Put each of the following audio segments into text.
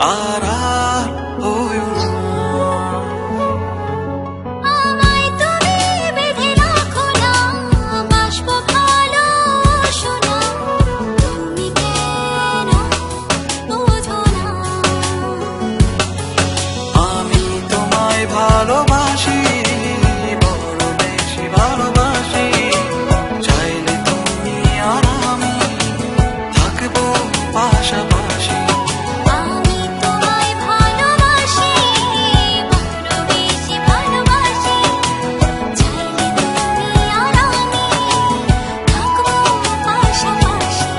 আড়াল হইও না। আমায় তুমি বেঁধে রাখো না, বাসবো ভালো সোনা, তুমি কেন বোঝো না? আমি তোমায় ভালোবাসি, বড় বেশি ভালোবাসি। চাইলে তুমি আর আমি থাকবো পাশাপাশি। আমি তোমায় ভালোবাসি, বড় বেশি ভালোবাসি। চাইলে তুমি আর আমি থাকবো পাশাপাশি।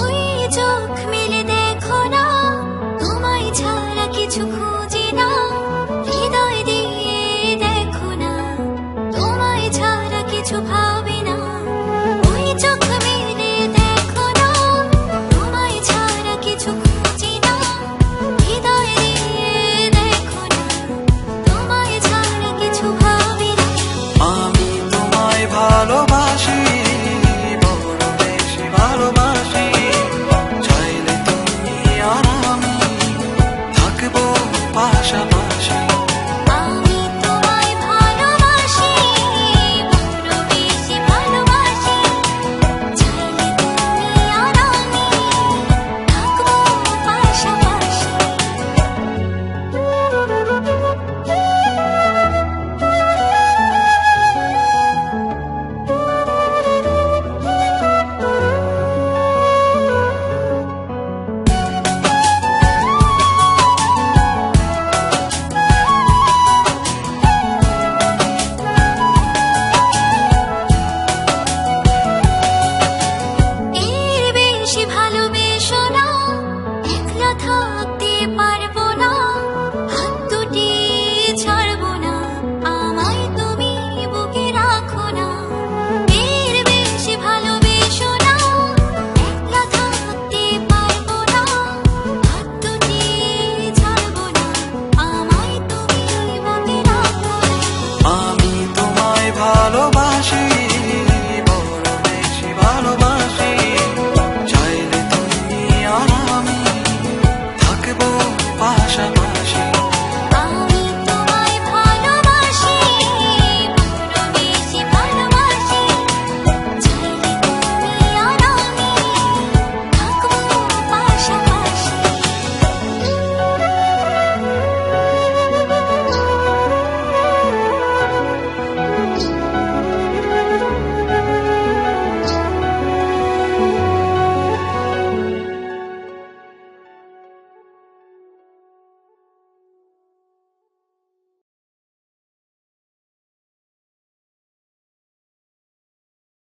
ওই চোখ মেলে দেখো না, তোমায় ছাড়া কিছু খুঁজি না। হৃদয় দিয়ে দেখো না, তোমায় ছাড়া কিছু ভাবি না। ওই চোখ মেলে দেখো না, তোমায় ছাড়া কিছু খুঁজি না। হৃদয় দিয়ে দেখো না, তোমায় ছাড়া কিছু ভাবি না। আমি তোমায় ভালোবাসি, বড় বেশি ভালোবাসি। চাইলে তুমি আর আমি থাকবো পাশাপাশি। আমি তোমায় ভালোবাসি, বড় বেশি ভালোবাসি। চাইলে তুমি আর আমি থাকবো পাশাপাশি। এর বেশি ভালোবেসো না, একলা থাকতে পারবো না। হাত দুটি ছাড়বো না, আমায় তুমি বুকে রাখো না। এর বেশি ভালোবেসো না, একলা থাকতে পারবো না। হাত দুটি ছাড়বো না, আমায় তুমি বুকে রাখো না। আমি তোমায় ভালোবাসি।